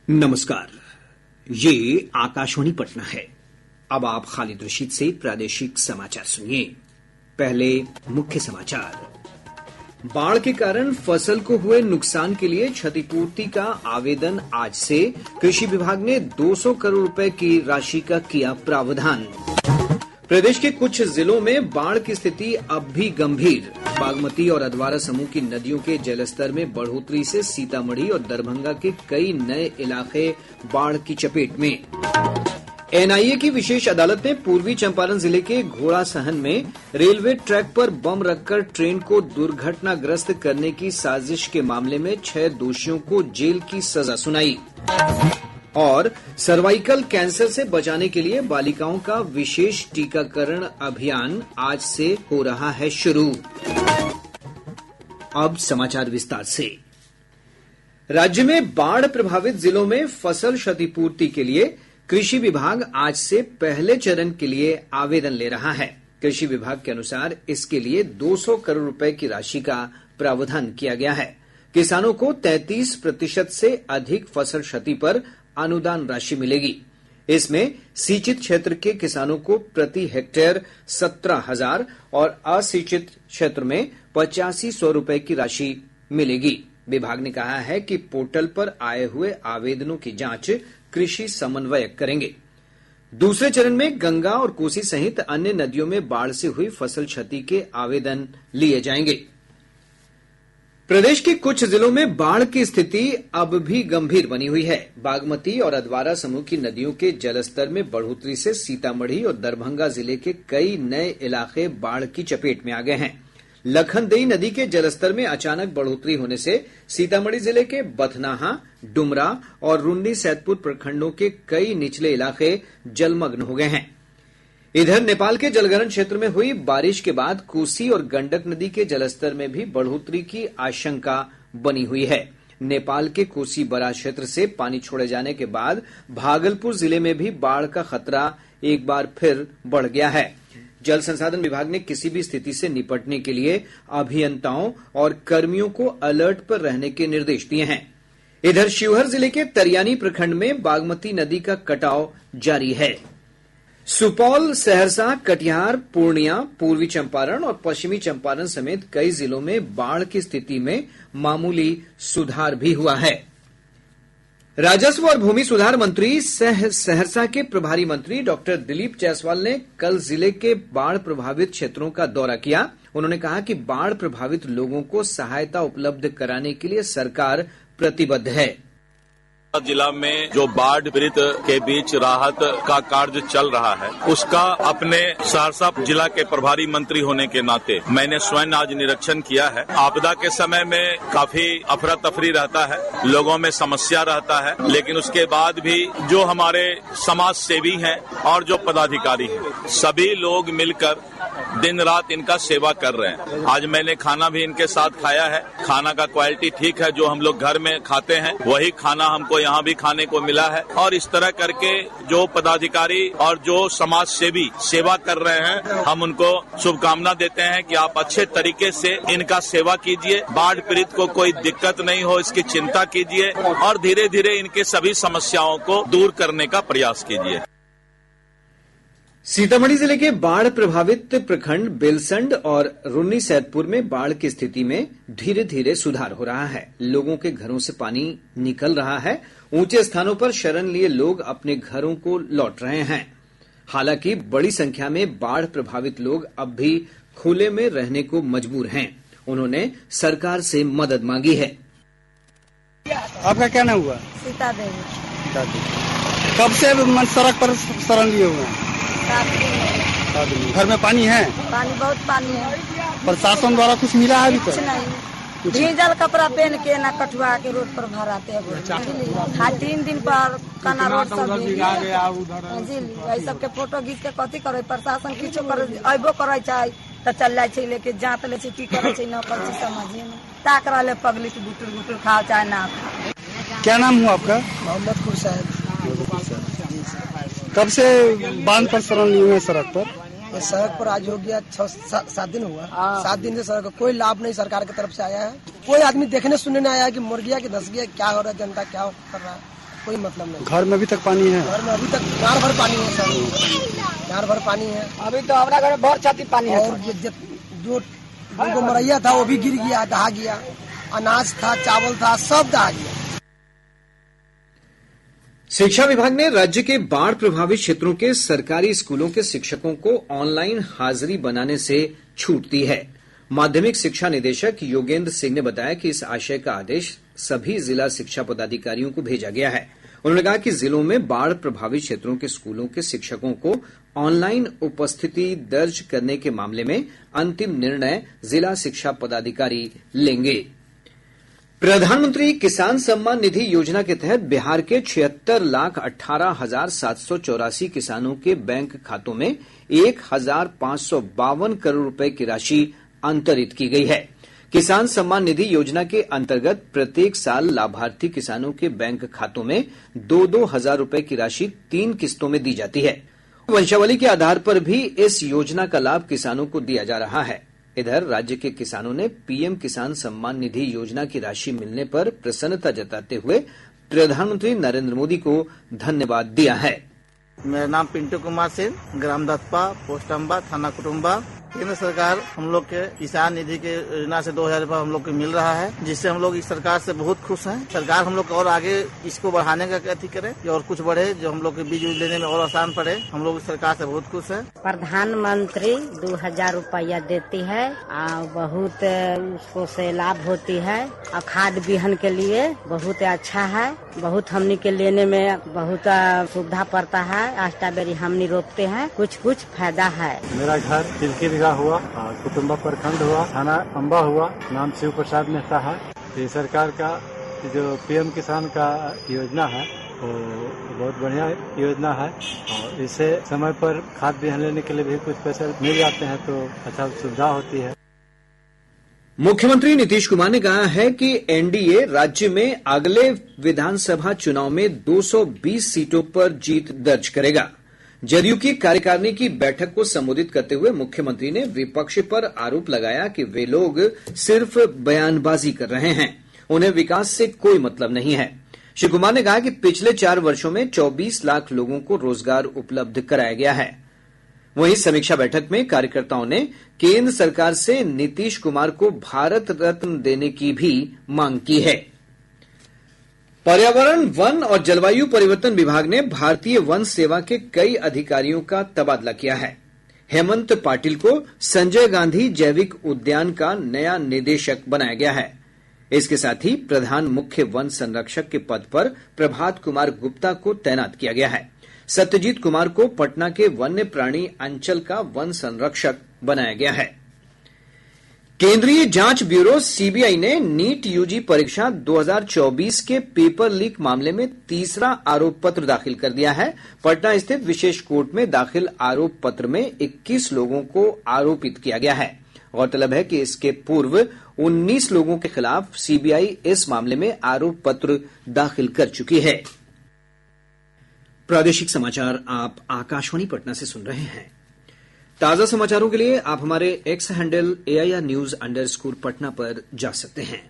नमस्कार, ये आकाशवाणी पटना है। अब आप खालिद रशीद से प्रादेशिक समाचार सुनिए। पहले मुख्य समाचार। बाढ़ के कारण फसल को हुए नुकसान के लिए क्षतिपूर्ति का आवेदन आज से। कृषि विभाग ने 200 करोड़ रुपए की राशि का किया प्रावधान। प्रदेश के कुछ जिलों में बाढ़ की स्थिति अब भी गंभीर। बागमती और अधवारा समूह की नदियों के जलस्तर में बढ़ोतरी से सीतामढ़ी और दरभंगा के कई नए इलाके बाढ़ की चपेट में। एनआईए की विशेष अदालत ने पूर्वी चंपारण जिले के घोड़ासहन में रेलवे ट्रैक पर बम रखकर ट्रेन को दुर्घटनाग्रस्त करने की साजिश के मामले में 6 दोषियों को जेल की सजा सुनाई। और सर्वाइकल कैंसर से बचाने के लिए बालिकाओं का विशेष टीकाकरण अभियान आज से हो रहा है शुरू। अब समाचार विस्तार से। राज्य में बाढ़ प्रभावित जिलों में फसल क्षतिपूर्ति के लिए कृषि विभाग आज से पहले चरण के लिए आवेदन ले रहा है। कृषि विभाग के अनुसार इसके लिए 200 करोड़ रुपए की राशि का प्रावधान किया गया है। किसानों को 33% से अधिक फसल क्षति पर अनुदान राशि मिलेगी। इसमें सिंचित क्षेत्र के किसानों को प्रति हेक्टेयर 17,000 और असिंचित क्षेत्र में 8500 रुपए की राशि मिलेगी। विभाग ने कहा है कि पोर्टल पर आए हुए आवेदनों की जांच कृषि समन्वयक करेंगे। दूसरे चरण में गंगा और कोसी सहित अन्य नदियों में बाढ़ से हुई फसल क्षति के आवेदन लिए जाएंगे। प्रदेश के कुछ जिलों में बाढ़ की स्थिति अब भी गंभीर बनी हुई है। बागमती और अधवारा समूह की नदियों के जलस्तर में बढ़ोतरी से सीतामढ़ी और दरभंगा जिले के कई नए इलाके बाढ़ की चपेट में आ गए हैं। लखनदेई नदी के जलस्तर में अचानक बढ़ोतरी होने से सीतामढ़ी जिले के बथनाहा, डुमरा और रून्नी सैदपुर प्रखंडों के कई निचले इलाके जलमग्न हो गए हैं। इधर नेपाल के जलग्रहण क्षेत्र में हुई बारिश के बाद कोसी और गंडक नदी के जलस्तर में भी बढ़ोतरी की आशंका बनी हुई है। नेपाल के कोसी बराज क्षेत्र से पानी छोड़े जाने के बाद भागलपुर जिले में भी बाढ़ का खतरा एक बार फिर बढ़ गया है। जल संसाधन विभाग ने किसी भी स्थिति से निपटने के लिए अभियंताओं और कर्मियों को अलर्ट पर रहने के निर्देश दिए हैं। इधर शिवहर जिले के तरियानी प्रखंड में बागमती नदी का कटाव जारी है। सुपौल, सहरसा, कटिहार, पूर्णिया, पूर्वी चंपारण और पश्चिमी चंपारण समेत कई जिलों में बाढ़ की स्थिति में मामूली सुधार भी हुआ है। राजस्व और भूमि सुधार मंत्री सहरसा के प्रभारी मंत्री डॉक्टर दिलीप जायसवाल ने कल जिले के बाढ़ प्रभावित क्षेत्रों का दौरा किया। उन्होंने कहा कि बाढ़ प्रभावित लोगों को सहायता उपलब्ध कराने के लिए सरकार प्रतिबद्ध है। जिला में जो बाढ़ पीड़ित के बीच राहत का कार्य चल रहा है, उसका अपने सहरसा जिला के प्रभारी मंत्री होने के नाते मैंने स्वयं आज निरीक्षण किया है। आपदा के समय में काफी अफरा तफरी रहता है, लोगों में समस्या रहता है, लेकिन उसके बाद भी जो हमारे समाज सेवी हैं और जो पदाधिकारी हैं, सभी लोग मिलकर दिन रात इनका सेवा कर रहे हैं। आज मैंने खाना भी इनके साथ खाया है। खाना का क्वालिटी ठीक है, जो हम लोग घर में खाते हैं वही खाना हमको यहाँ भी खाने को मिला है। और इस तरह करके जो पदाधिकारी और जो समाज सेवी सेवा कर रहे हैं, हम उनको शुभकामना देते हैं कि आप अच्छे तरीके से इनका सेवा कीजिए, बाढ़ पीड़ित को कोई दिक्कत नहीं हो इसकी चिंता कीजिए और धीरे धीरे इनके सभी समस्याओं को दूर करने का प्रयास कीजिए। सीतामढ़ी जिले के बाढ़ प्रभावित प्रखंड बेलसंड और रून्नी सैदपुर में बाढ़ की स्थिति में धीरे धीरे सुधार हो रहा है। लोगों के घरों से पानी निकल रहा है। ऊंचे स्थानों पर शरण लिए लोग अपने घरों को लौट रहे हैं। हालांकि बड़ी संख्या में बाढ़ प्रभावित लोग अब भी खुले में रहने को मजबूर हैं। उन्होंने सरकार से मदद मांगी है। आपका क्या नाम हुआ? सीता देवी। कब से सड़क पर शरण लिए हुए हैं? घर में पानी है? पानी बहुत पानी है। प्रशासन द्वारा कुछ मिला है अभी तक? कुछ नहीं। भीजल कपड़ा पहन के ना कटवा के रोड पर भराते हैं। 3 दिन पर काना रोड सब जी सबके फोटो घीच के कथी करे प्रशासन किछो करे अबो करे चाहे तो चल जाए छे लेके जांच ले छे की करे छे न करे छे समझिए नहीं। ताक रहले पब्लिक गुटुर गुटुर खाओ चाहे ना खाओ। क्या नाम हुआ आपका? मोहम्मद खुर्शीद। कब से बांध पर शरण लिए हुए सड़क पर? सड़क पर आज हो गया 6-7 दिन हुआ। 7 दिन से सड़क कोई लाभ नहीं सरकार की तरफ से आया है। कोई आदमी देखने सुनने नहीं आया कि मुर्गिया की धस गया, क्या हो रहा है, जनता क्या कर रहा है। कोई मतलब नहीं। घर में अभी तक पानी है? घर में अभी तक गार भर पानी है सर, गार भर पानी है। अभी तो हमारा घर में बहुत छाती पानी है। और जो मरैया था वो भी गिर गया, दहा गया। अनाज था, चावल था, सब दहा गया। शिक्षा विभाग ने राज्य के बाढ़ प्रभावित क्षेत्रों के सरकारी स्कूलों के शिक्षकों को ऑनलाइन हाजिरी बनाने से छूट दी है। माध्यमिक शिक्षा निदेशक योगेंद्र सिंह ने बताया कि इस आशय का आदेश सभी जिला शिक्षा पदाधिकारियों को भेजा गया है। उन्होंने कहा कि जिलों में बाढ़ प्रभावित क्षेत्रों के स्कूलों के शिक्षकों को ऑनलाइन उपस्थिति दर्ज करने के मामले में अंतिम निर्णय जिला शिक्षा पदाधिकारी लेंगे। प्रधानमंत्री किसान सम्मान निधि योजना के तहत बिहार के 76,18,784 किसानों के बैंक खातों में 1,552 करोड़ रुपए की राशि अंतरित की गई है। किसान सम्मान निधि योजना के अंतर्गत प्रत्येक साल लाभार्थी किसानों के बैंक खातों में 2-2 हजार रुपए की राशि 3 किस्तों में दी जाती है। वंशावली के आधार पर भी इस योजना का लाभ किसानों को दिया जा रहा है। इधर राज्य के किसानों ने पीएम किसान सम्मान निधि योजना की राशि मिलने पर प्रसन्नता जताते हुए प्रधानमंत्री नरेंद्र मोदी को धन्यवाद दिया है। मेरा नाम पिंटू कुमार सिंह, ग्राम दत्पा, पोस्ट अम्बा, थाना कुटुम्बा। केंद्र सरकार हम लोग के किसान निधि के योजना से 2,000 रुपये हम लोग को मिल रहा है, जिससे हम लोग इस सरकार से बहुत खुश हैं। सरकार हम लोग को और आगे इसको बढ़ाने का अथी करे और कुछ बढ़े, जो हम लोग के बीज लेने में और आसान पड़े। हम लोग इस सरकार से बहुत खुश हैं। प्रधानमंत्री 2,000 रुपया देती है, बहुत उसको से लाभ होती है। और खाद बीहन के लिए बहुत अच्छा है, बहुत हमनी के लेने में बहुत सुविधा पड़ता है। स्ट्रॉबेरी हमनी रोपते हैं, कुछ फायदा है। मेरा घर तिलकी हुआ, कुटुम्बा प्रखंड हुआ, थाना अम्बा हुआ, नाम शिव प्रसाद मेहता है। ये सरकार का जो पीएम किसान का योजना है वो बहुत बढ़िया योजना है और इससे समय पर खाद बीहन लेने के लिए भी कुछ पैसे मिल जाते हैं तो अच्छा सुविधा होती है। मुख्यमंत्री नीतीश कुमार ने कहा है कि एनडीए राज्य में अगले विधानसभा चुनाव में 220 सीटों पर जीत दर्ज करेगा। जदयू की कार्यकारिणी की बैठक को संबोधित करते हुए मुख्यमंत्री ने विपक्ष पर आरोप लगाया कि वे लोग सिर्फ बयानबाजी कर रहे हैं, उन्हें विकास से कोई मतलब नहीं है। श्री कुमार ने कहा कि पिछले 4 वर्षों में 24 लाख लोगों को रोजगार उपलब्ध कराया गया है। वहीं समीक्षा बैठक में कार्यकर्ताओं ने केंद्र सरकार से नीतीश कुमार को भारत रत्न देने की भी मांग की है। पर्यावरण, वन और जलवायु परिवर्तन विभाग ने भारतीय वन सेवा के कई अधिकारियों का तबादला किया है। हेमंत पाटिल को संजय गांधी जैविक उद्यान का नया निदेशक बनाया गया है। इसके साथ ही प्रधान मुख्य वन संरक्षक के पद पर प्रभात कुमार गुप्ता को तैनात किया गया है। सत्यजीत कुमार को पटना के वन्य प्राणी अंचल का वन संरक्षक बनाया गया है। केंद्रीय जांच ब्यूरो सीबीआई ने नीट यूजी परीक्षा 2024 के पेपर लीक मामले में तीसरा आरोप पत्र दाखिल कर दिया है। पटना स्थित विशेष कोर्ट में दाखिल आरोप पत्र में 21 लोगों को आरोपित किया गया है। गौरतलब है कि इसके पूर्व 19 लोगों के खिलाफ सीबीआई इस मामले में आरोप पत्र दाखिल कर चुकी है। प्रादेशिक समाचार आप आकाशवाणी पटना से सुन रहे हैं। ताजा समाचारों के लिए आप हमारे एक्स हैंडल AIR_News_ पटना पर जा सकते हैं।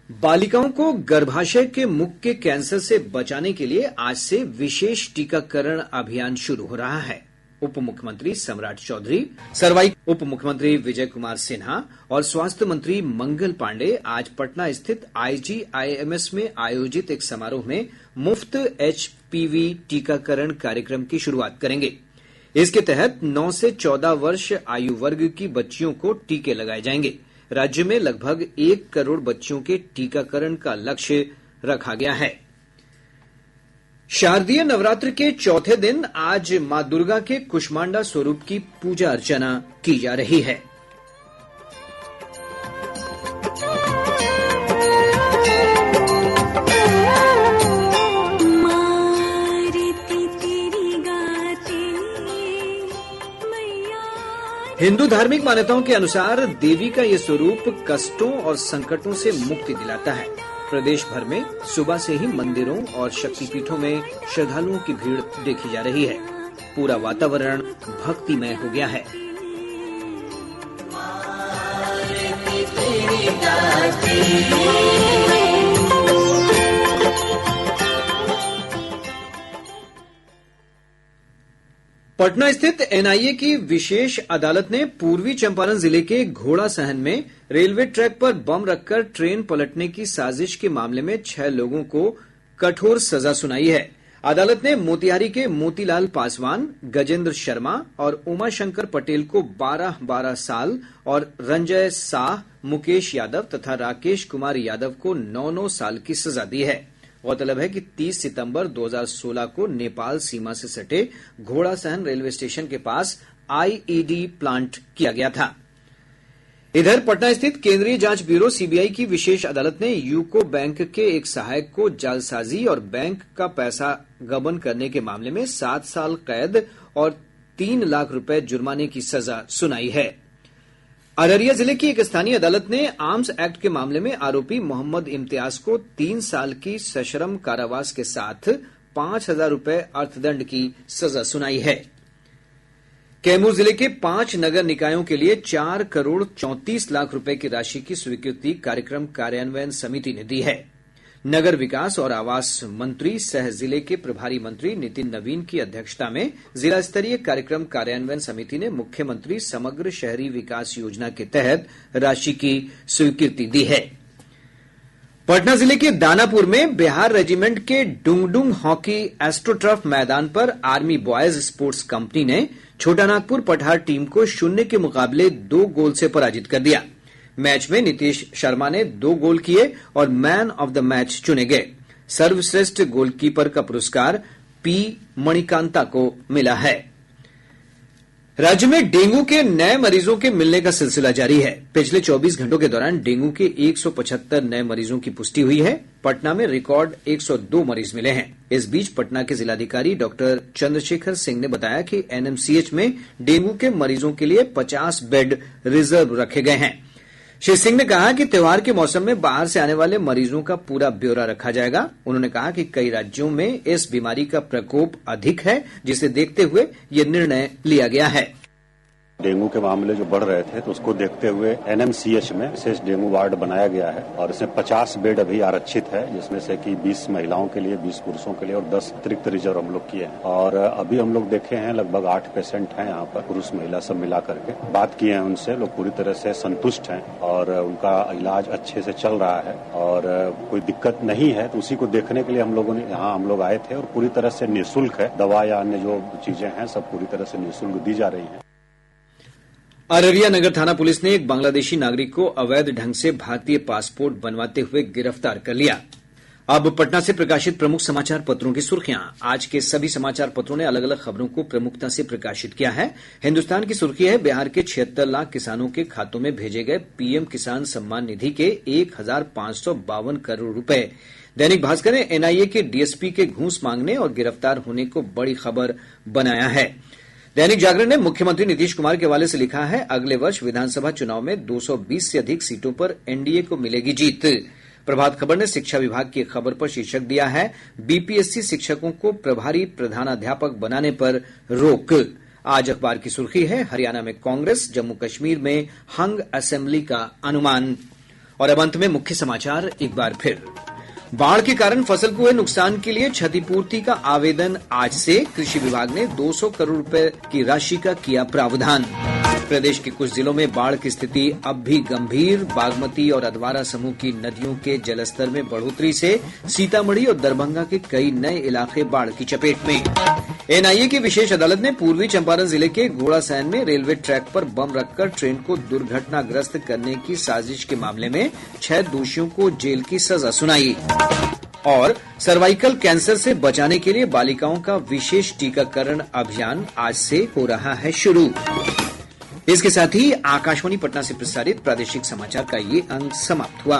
बालिकाओं को गर्भाशय के मुख के कैंसर से बचाने के लिए आज से विशेष टीकाकरण अभियान शुरू हो रहा है। उप मुख्यमंत्री सम्राट चौधरी, सर्वाइक उप मुख्यमंत्री विजय कुमार सिन्हा और स्वास्थ्य मंत्री मंगल पांडे आज पटना स्थित IGIMS में आयोजित एक समारोह में मुफ्त HPV टीकाकरण कार्यक्रम की शुरुआत करेंगे। इसके तहत 9 से 14 वर्ष आयु वर्ग की बच्चियों को टीके लगाए जाएंगे। राज्य में लगभग 1 करोड़ बच्चियों के टीकाकरण का लक्ष्य रखा गया है। शारदीय नवरात्र के चौथे दिन आज मां दुर्गा के कुष्मांडा स्वरूप की पूजा अर्चना की जा रही है। हिंदू धार्मिक मान्यताओं के अनुसार देवी का ये स्वरूप कष्टों और संकटों से मुक्ति दिलाता है। प्रदेश भर में सुबह से ही मंदिरों और शक्तिपीठों में श्रद्धालुओं की भीड़ देखी जा रही है। पूरा वातावरण भक्तिमय हो गया है। पटना स्थित एनआईए की विशेष अदालत ने पूर्वी चंपारण जिले के घोड़ा सहन में रेलवे ट्रैक पर बम रखकर ट्रेन पलटने की साजिश के मामले में 6 लोगों को कठोर सजा सुनाई है। अदालत ने मोतिहारी के मोतीलाल पासवान, गजेंद्र शर्मा और उमाशंकर पटेल को 12-12 साल और रंजय साह, मुकेश यादव तथा राकेश कुमार यादव को 9-9 साल की सजा दी है। गौरतलब है कि 30 सितंबर 2016 को नेपाल सीमा से सटे घोड़ासहन रेलवे स्टेशन के पास आईईडी प्लांट किया गया था। इधर पटना स्थित केंद्रीय जांच ब्यूरो सीबीआई की विशेष अदालत ने यूको बैंक के एक सहायक को जालसाजी और बैंक का पैसा गबन करने के मामले में 7 साल कैद और 3 लाख रुपए जुर्माने की सजा सुनाई है। अररिया जिले की एक स्थानीय अदालत ने आर्म्स एक्ट के मामले में आरोपी मोहम्मद इम्तियाज को 3 साल की सश्रम कारावास के साथ 5,000 रुपए अर्थदंड की सजा सुनाई है। कैमूर जिले के 5 नगर निकायों के लिए 4 करोड़ 34 लाख रुपए की राशि की स्वीकृति कार्यक्रम कार्यान्वयन समिति ने दी है। नगर विकास और आवास मंत्री सह जिले के प्रभारी मंत्री नितिन नवीन की अध्यक्षता में जिला स्तरीय कार्यक्रम कार्यान्वयन समिति ने मुख्यमंत्री समग्र शहरी विकास योजना के तहत राशि की स्वीकृति दी है। पटना जिले के दानापुर में बिहार रेजिमेंट के डुंगडुंग हॉकी एस्ट्रोटर्फ मैदान पर आर्मी बॉयज स्पोर्ट्स कंपनी ने छोटानागपुर पठार टीम को 0 के मुकाबले 2 गोल से पराजित कर दिया। मैच में नीतीश शर्मा ने 2 गोल किए और मैन ऑफ द मैच चुने गए। सर्वश्रेष्ठ गोलकीपर का पुरस्कार पी मणिकांता को मिला है। राज्य में डेंगू के नए मरीजों के मिलने का सिलसिला जारी है। पिछले 24 घंटों के दौरान डेंगू के 175 नए मरीजों की पुष्टि हुई है। पटना में रिकॉर्ड 102 मरीज मिले हैं। इस बीच पटना के जिलाधिकारी डॉक्टर चंद्रशेखर सिंह ने बताया कि एनएमसीएच में डेंगू के मरीजों के लिए 50 बेड रिजर्व रखे गए हैं। श्री सिंह ने कहा कि त्योहार के मौसम में बाहर से आने वाले मरीजों का पूरा ब्यौरा रखा जाएगा। उन्होंने कहा कि कई राज्यों में इस बीमारी का प्रकोप अधिक है, जिसे देखते हुए यह निर्णय लिया गया है। डेंगू के मामले जो बढ़ रहे थे तो उसको देखते हुए एनएमसीएच में विशेष डेंगू वार्ड बनाया गया है और इसमें 50 बेड अभी आरक्षित है, जिसमें से कि 20 महिलाओं के लिए, 20 पुरुषों के लिए और 10 अतिरिक्त रिजर्व हम लोग किए हैं। और अभी हम लोग देखे हैं लगभग 8 पेशेंट हैं यहाँ पर, पुरुष महिला सब मिला करके बात किए हैं उनसे। लोग पूरी तरह से संतुष्ट हैं और उनका इलाज अच्छे से चल रहा है और कोई दिक्कत नहीं है। तो उसी को देखने के लिए हम लोग आए थे और पूरी तरह से निःशुल्क है। दवा या अन्य जो चीजें हैं सब पूरी तरह से निःशुल्क दी जा रही है। अररिया नगर थाना पुलिस ने एक बांग्लादेशी नागरिक को अवैध ढंग से भारतीय पासपोर्ट बनवाते हुए गिरफ्तार कर लिया। अब पटना से प्रकाशित प्रमुख समाचार पत्रों की सुर्खियां। आज के सभी समाचार पत्रों ने अलग अलग खबरों को प्रमुखता से प्रकाशित किया है। हिन्दुस्तान की सुर्खी है, बिहार के 76 लाख किसानों के खातों में भेजे गए पीएम किसान सम्मान निधि के 1,552 करोड़ रुपए। दैनिक भास्कर ने एनआईए के डीएसपी के घूस मांगने और गिरफ्तार होने को बड़ी खबर बनाया है। दैनिक जागरण ने मुख्यमंत्री नीतीश कुमार के हवाले से लिखा है, अगले वर्ष विधानसभा चुनाव में 220 से अधिक सीटों पर एनडीए को मिलेगी जीत। प्रभात खबर ने शिक्षा विभाग की खबर पर शीर्षक दिया है, बीपीएससी शिक्षकों को प्रभारी प्रधानाध्यापक बनाने पर रोक। आज अखबार की सुर्खी है, हरियाणा में कांग्रेस, जम्मू कश्मीर में हंग असेंबली का अनुमान। और अब अंत में मुख्य समाचार एक बार फिर। बाढ़ के कारण फसल को हुए नुकसान के लिए क्षतिपूर्ति का आवेदन आज से। कृषि विभाग ने 200 करोड़ रुपए की राशि का किया प्रावधान। प्रदेश के कुछ जिलों में बाढ़ की स्थिति अब भी गंभीर। बागमती और अधवारा समूह की नदियों के जलस्तर में बढ़ोतरी से सीतामढ़ी और दरभंगा के कई नए इलाके बाढ़ की चपेट में। एनआईए की विशेष अदालत ने पूर्वी चंपारण जिले के घोड़ासहन में रेलवे ट्रैक पर बम रखकर ट्रेन को दुर्घटनाग्रस्त करने की साजिश के मामले में 6 दोषियों को जेल की सजा सुनाई। और सर्वाइकल कैंसर से बचाने के लिए बालिकाओं का विशेष टीकाकरण अभियान आज से हो रहा है शुरू। इसके साथ ही आकाशवाणी पटना से प्रसारित प्रादेशिक समाचार का ये अंक समाप्त हुआ।